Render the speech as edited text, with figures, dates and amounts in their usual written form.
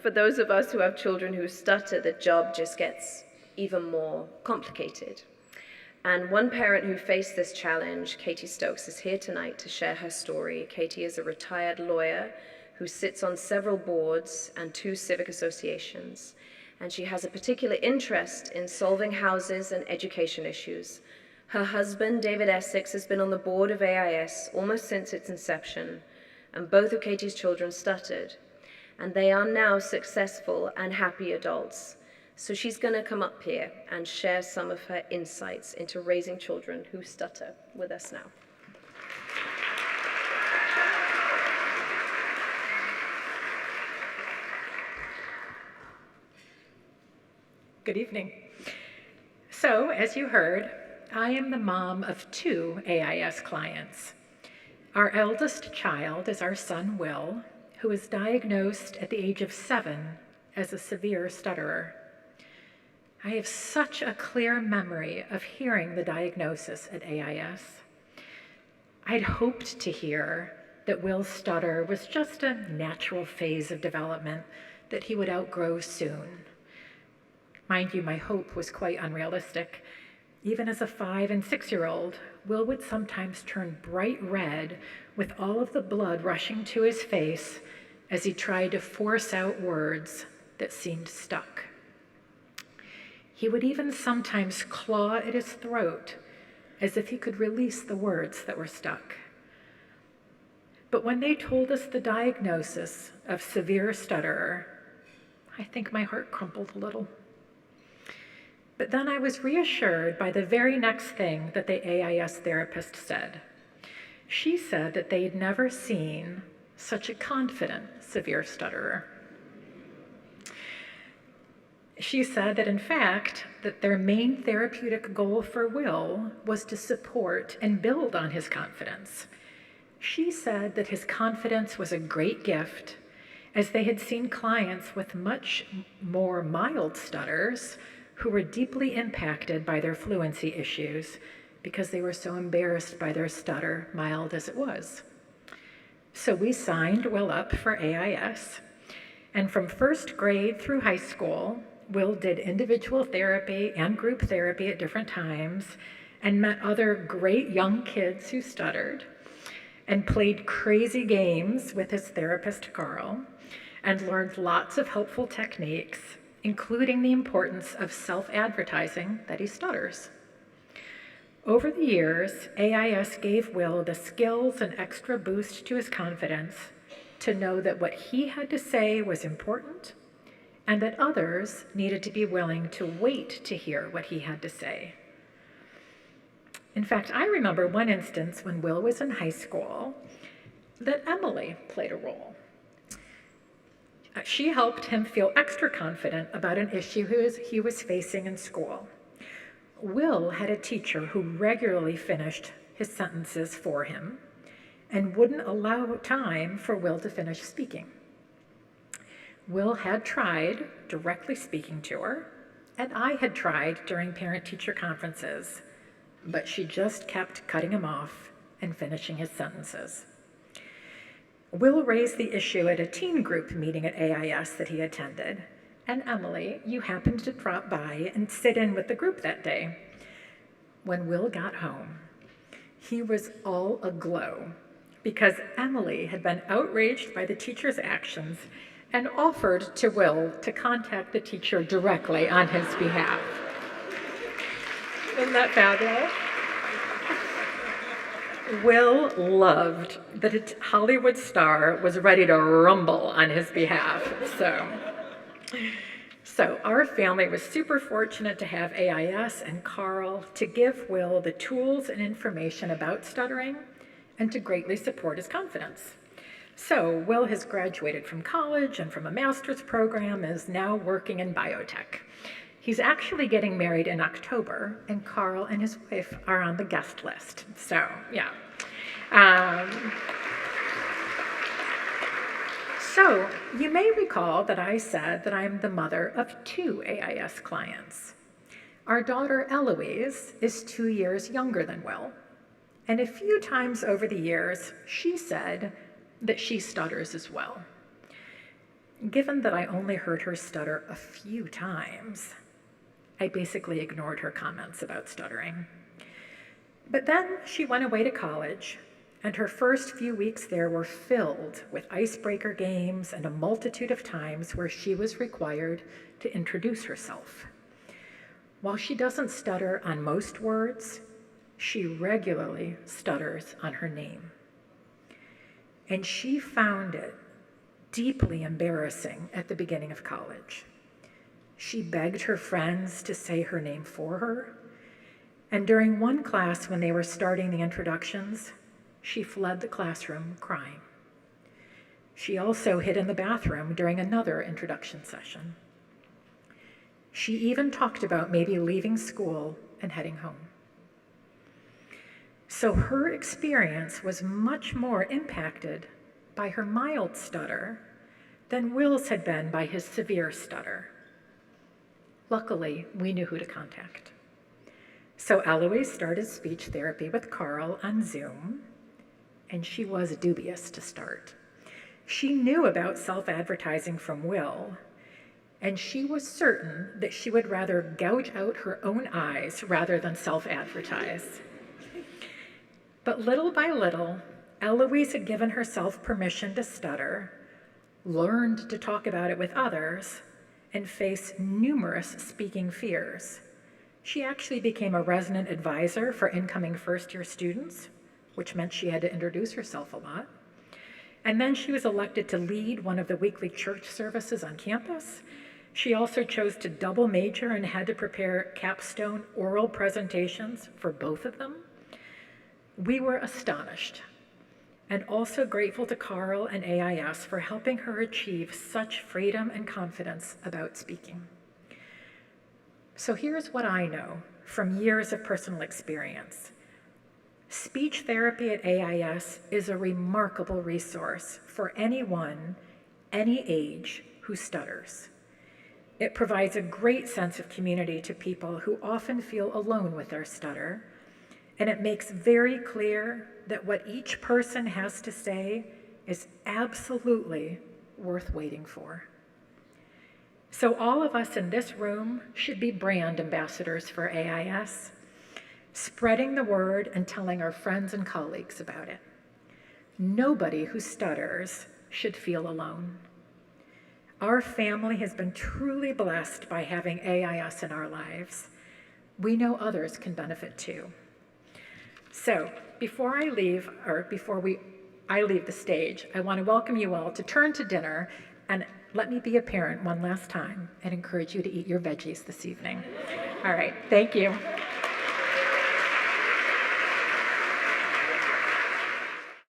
for those of us who have children who stutter, the job just gets even more complicated. And one parent who faced this challenge, Katy Stokes, is here tonight to share her story. Katy is a retired lawyer who sits on several boards and 2 civic associations. And she has a particular interest in solving houses and education issues. Her husband, David Essex, has been on the board of AIS almost since its inception, and both of Katy's children stuttered. And they are now successful and happy adults. So she's going to come up here and share some of her insights into raising children who stutter with us now. Good evening. So, as you heard, I am the mom of 2 AIS clients. Our eldest child is our son, Will, who was diagnosed at the age of 7 as a severe stutterer. I have such a clear memory of hearing the diagnosis at AIS. I'd hoped to hear that Will's stutter was just a natural phase of development that he would outgrow soon. Mind you, my hope was quite unrealistic. Even as a 5- and 6-year-old, Will would sometimes turn bright red with all of the blood rushing to his face as he tried to force out words that seemed stuck. He would even sometimes claw at his throat as if he could release the words that were stuck. But when they told us the diagnosis of severe stutterer, I think my heart crumpled a little. But then I was reassured by the very next thing that the AIS therapist said. She said that they'd never seen such a confident severe stutterer. She said that, in fact, that their main therapeutic goal for Will was to support and build on his confidence. She said that his confidence was a great gift, as they had seen clients with much more mild stutters who were deeply impacted by their fluency issues because they were so embarrassed by their stutter, mild as it was. So we signed Will up for AIS, and from 1st grade through high school, Will did individual therapy and group therapy at different times and met other great young kids who stuttered and played crazy games with his therapist, Carl, and learned lots of helpful techniques, including the importance of self-advertising that he stutters. Over the years, AIS gave Will the skills and extra boost to his confidence to know that what he had to say was important and that others needed to be willing to wait to hear what he had to say. In fact, I remember one instance when Will was in high school that Emily played a role. She helped him feel extra confident about an issue he was facing in school. Will had a teacher who regularly finished his sentences for him and wouldn't allow time for Will to finish speaking. Will had tried directly speaking to her, and I had tried during parent-teacher conferences, but she just kept cutting him off and finishing his sentences. Will raised the issue at a teen group meeting at AIS that he attended, and Emily, you happened to drop by and sit in with the group that day. When Will got home, he was all aglow because Emily had been outraged by the teacher's actions and offered to Will to contact the teacher directly on his behalf. Isn't that fabulous? Will loved that a Hollywood star was ready to rumble on his behalf. So our family was super fortunate to have AIS and Carl to give Will the tools and information about stuttering and to greatly support his confidence. So Will has graduated from college and from a master's program and is now working in biotech. He's actually getting married in October, and Carl and his wife are on the guest list. So, yeah. So you may recall that I said that I'm the mother of 2 AIS clients. Our daughter, Eloise, is 2 years younger than Will. And a few times over the years, she said that she stutters as well. Given that I only heard her stutter a few times, I basically ignored her comments about stuttering. But then she went away to college, and her first few weeks there were filled with icebreaker games and a multitude of times where she was required to introduce herself. While she doesn't stutter on most words, she regularly stutters on her name. And she found it deeply embarrassing at the beginning of college. She begged her friends to say her name for her, and during one class when they were starting the introductions, she fled the classroom crying. She also hid in the bathroom during another introduction session. She even talked about maybe leaving school and heading home. So her experience was much more impacted by her mild stutter than Will's had been by his severe stutter. Luckily, we knew who to contact. So Eloise started speech therapy with Carl on Zoom, and she was dubious to start. She knew about self-advertising from Will, and she was certain that she would rather gouge out her own eyes rather than self-advertise. But little by little, Eloise had given herself permission to stutter, learned to talk about it with others, and face numerous speaking fears. She actually became a resident advisor for incoming first-year students, which meant she had to introduce herself a lot. And then she was elected to lead one of the weekly church services on campus. She also chose to double major and had to prepare capstone oral presentations for both of them. We were astonished and also grateful to Carl and AIS for helping her achieve such freedom and confidence about speaking. So here's what I know from years of personal experience. Speech therapy at AIS is a remarkable resource for anyone, any age, who stutters. It provides a great sense of community to people who often feel alone with their stutter, and it makes very clear that what each person has to say is absolutely worth waiting for. So all of us in this room should be brand ambassadors for AIS, spreading the word and telling our friends and colleagues about it. Nobody who stutters should feel alone. Our family has been truly blessed by having AIS in our lives. We know others can benefit too. So before I leave the stage, I want to welcome you all to turn to dinner, and let me be a parent one last time and encourage you to eat your veggies this evening. All right, thank you.